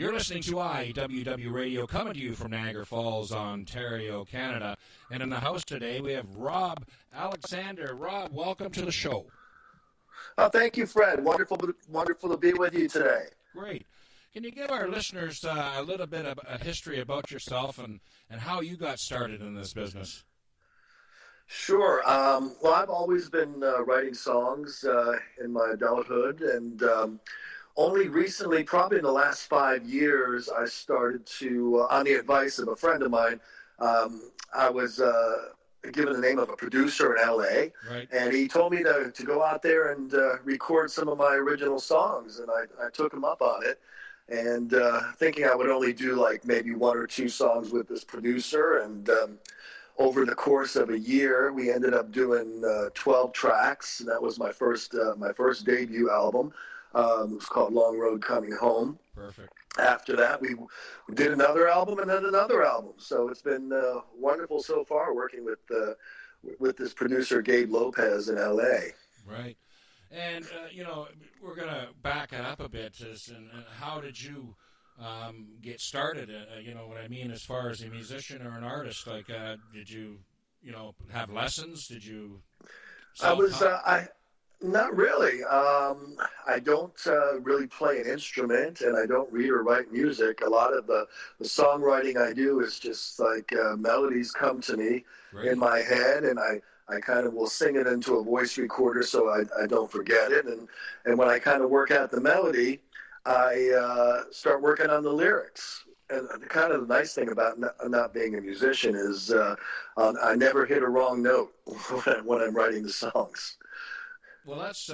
You're listening to IWW Radio, coming to you from Niagara Falls, Ontario, Canada. And in the house today, we have Rob Alexander. Rob, welcome to the show. Oh, thank you, Fred. Wonderful to be with you today. Great. Can you give our listeners a little bit of a history about yourself and how you got started in this business? Sure. Well, I've always been writing songs in my adulthood, and only recently, probably in the last 5 years, I started to, on the advice of a friend of mine, I was given the name of a producer in L.A., right. And he told me to go out there and record some of my original songs, and I took him up on it, and thinking I would only do like maybe 1 or 2 songs with this producer, and over the course of a year, we ended up doing 12 tracks, and that was my first debut album. It was called Long Road Coming Home. Perfect. After that, we did another album and then another album. So it's been wonderful so far working with this producer, Gabe Lopez, in L.A. Right. And, we're going to back it up a bit. And how did you get started? What I mean as far as a musician or an artist? Like, did you, have lessons? Did you Not really. I don't really play an instrument, and I don't read or write music. A lot of the songwriting I do is just like melodies come to me in my head, and I kind of will sing it into a voice recorder so I don't forget it. And when I kind of work out the melody, I start working on the lyrics. And kind of the nice thing about not being a musician is I never hit a wrong note when I'm writing the songs. Well, that's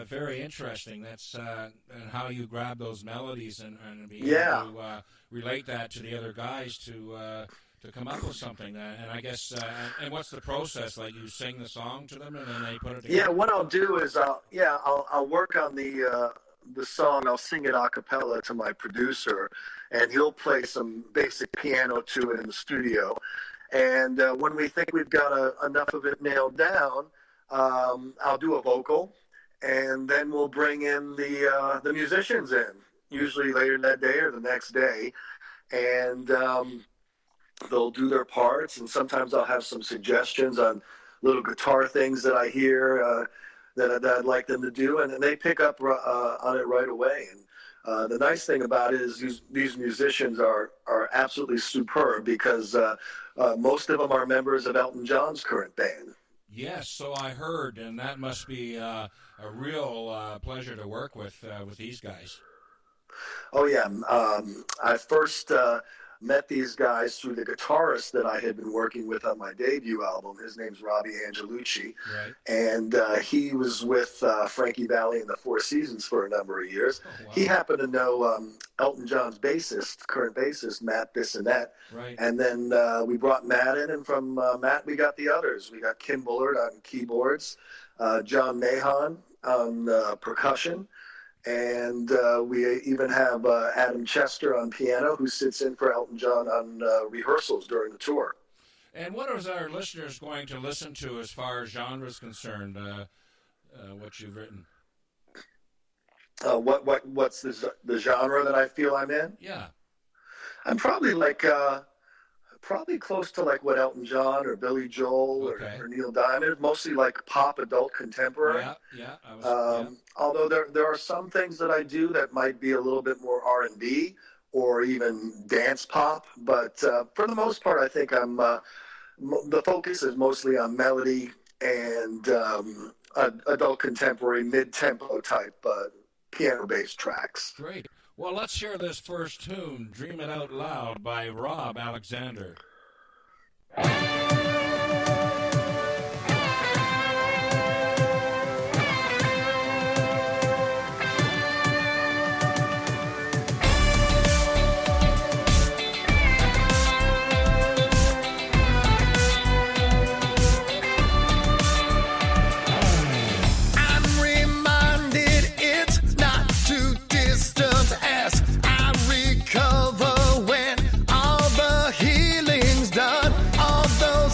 very interesting. That's and how you grab those melodies and be able to relate that to the other guys to come up with something. And I guess and what's the process? Like, you sing the song to them and then they put it together? Yeah, what I'll do is I'll work on the song. I'll sing it a cappella to my producer, and he'll play some basic piano to it in the studio. And when we think we've got enough of it nailed down, I'll do a vocal, and then we'll bring in the musicians in, usually later that day or the next day, and they'll do their parts, and sometimes I'll have some suggestions on little guitar things that I hear that I'd like them to do, and then they pick up on it right away. And the nice thing about it is these musicians are absolutely superb, because most of them are members of Elton John's current band. Yes, so I heard, and that must be a real pleasure to work with these guys. Oh, yeah. I first met these guys through the guitarist that I had been working with on my debut album. His name's ROB ALEXANDER. Right. And he was with Frankie Valli and the Four Seasons for a number of years. Oh, wow. He happened to know Elton John's current bassist, Matt Bissonette. Right. And then we brought Matt in, and from Matt we got the others. We got Kim Bullard on keyboards, John Mahon on percussion, and we even have Adam Chester on piano, who sits in for Elton John on rehearsals during the tour. And what are our listeners going to listen to as far as genre is concerned, what you've written? What's the genre that I feel I'm in? Yeah. I'm probably close to like what Elton John or Billy Joel or Neil Diamond, mostly like pop adult contemporary. Yeah. Although there are some things that I do that might be a little bit more R&B or even dance pop, but for the most part, I think the focus is mostly on melody and adult contemporary mid-tempo type piano-based tracks. Great. Well, let's hear this first tune, Dream It Out Loud by ROB ALEXANDER. Recover when all the healing's done, although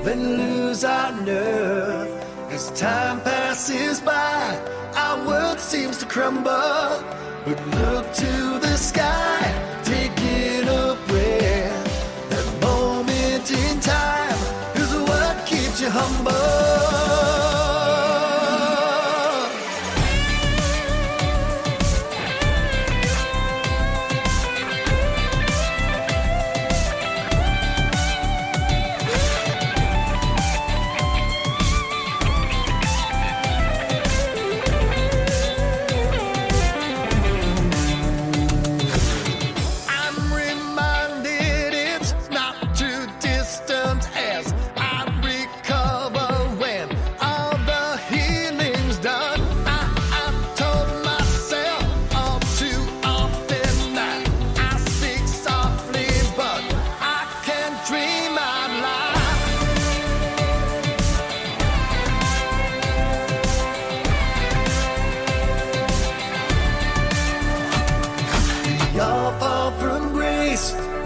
then lose our nerve. As time passes by, our world seems to crumble. But look to the sky, taking a breath. That moment in time is what keeps you humble.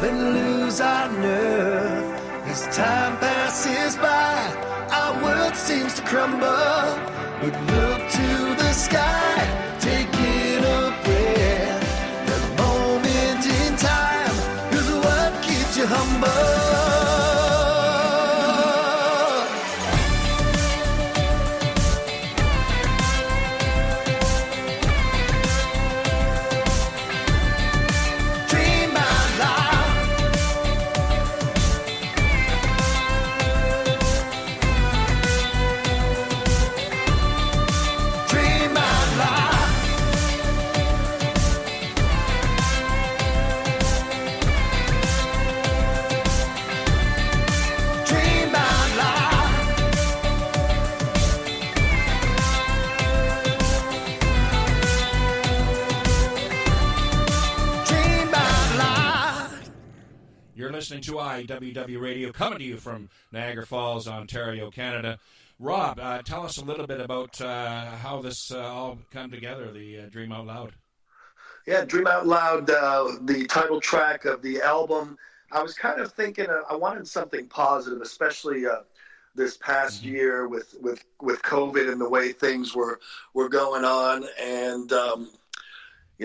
Then lose our nerve. As time passes by, our world seems to crumble. But look to the sky, taking a breath. That moment in time is what keeps you humble. Listening to IWW Radio, coming to you from Niagara Falls, Ontario, Canada. Rob, tell us a little bit about how this all come together, the Dream Out Loud. Yeah, Dream Out Loud, the title track of the album. I was kind of thinking I wanted something positive, especially this past year with COVID and the way things were going on. And,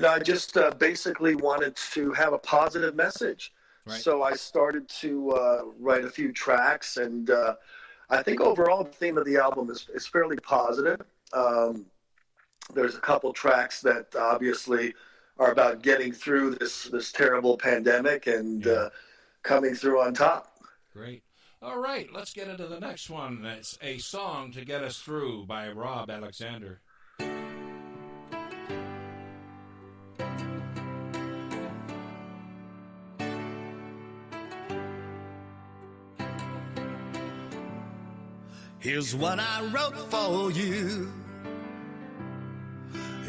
I just basically wanted to have a positive message. Right. So I started to write a few tracks, and I think overall the theme of the album is fairly positive. There's a couple tracks that obviously are about getting through this terrible pandemic and coming through on top. Great. All right, let's get into the next one. It's A Song to Get Us Through by Rob Alexander. Here's one I wrote for you.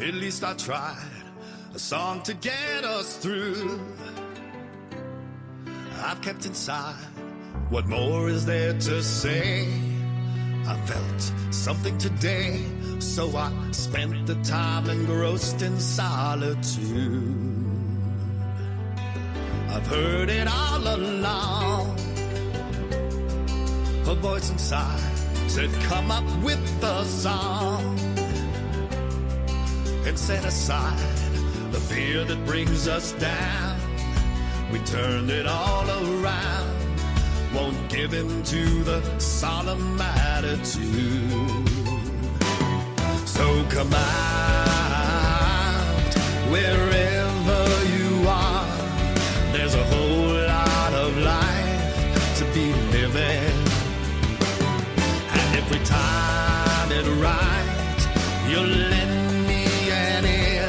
At least I tried. A song to get us through. I've kept inside. What more is there to say? I felt something today, so I spent the time engrossed in solitude. I've heard it all along. A voice inside said, come up with a song and set aside the fear that brings us down. We turned it all around, won't give in to the solemn attitude. So come out, wherever you are. There's a whole lot of life to be living. Every time it right, you'll lend me an ear,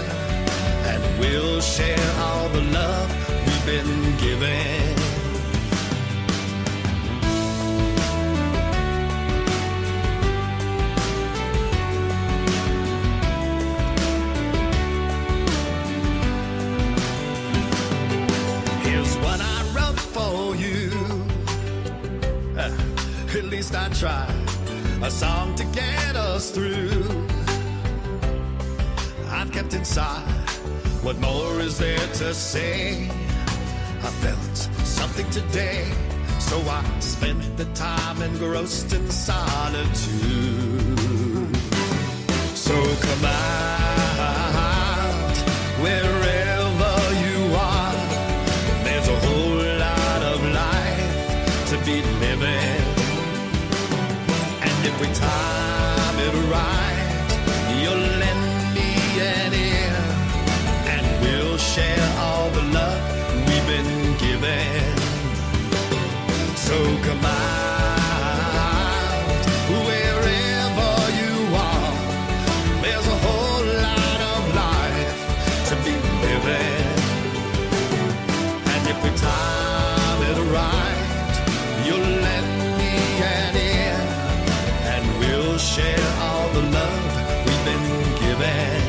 and we'll share all the love we've been given. Here's one I wrote for you. At least I tried. A song to get us through. I've kept inside. What more is there to say? I felt something today, so So I spent the time engrossed in solitude. So come out, wherever you are. There's a whole lot of life to be living. And every time it arrives, you'll lend me an ear, and we'll share all the love we've been given. So come out, wherever you are. There's a whole lot of life to be living. And every time it arrives, you'll lend me an ear, and we'll share all the love we've been given.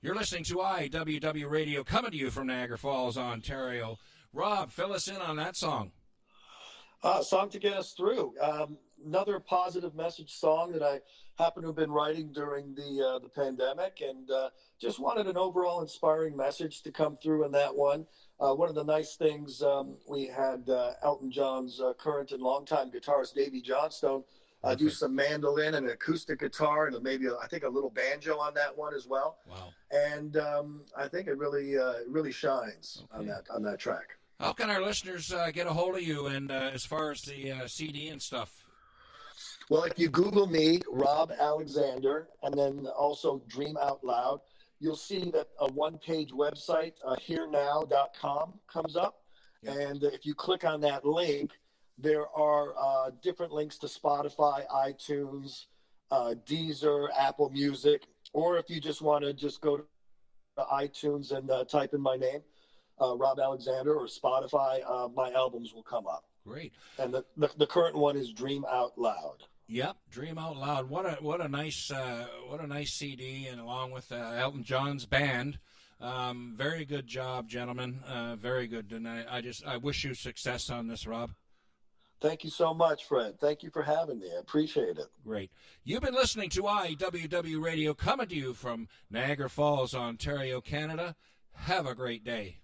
You're listening to IWW Radio, coming to you from Niagara Falls, Ontario. Rob, fill us in on that song. Song to get us through. Another positive message song that I happen to have been writing during the pandemic, and just wanted an overall inspiring message to come through in that one. One of the nice things, we had Elton John's current and longtime guitarist, Davey Johnstone, do some mandolin and acoustic guitar, and maybe I think a little banjo on that one as well. Wow! And I think it really shines on that track. How can our listeners get a hold of you, and as far as the CD and stuff? Well, if you Google me, Rob Alexander, and then also Dream Out Loud, you'll see that a one-page website, herenow.com, comes up. Yeah. And if you click on that link, there are different links to Spotify, iTunes, Deezer, Apple Music, or if you just want to just go to iTunes and type in my name, Rob Alexander, or Spotify, my albums will come up. Great. And the current one is Dream Out Loud. Yep, Dream Out Loud. What a nice CD, and along with Elton John's band. Very good job, gentlemen. Very good. And I wish you success on this, Rob. Thank you so much, Fred. Thank you for having me. I appreciate it. Great. You've been listening to IWW Radio, coming to you from Niagara Falls, Ontario, Canada. Have a great day.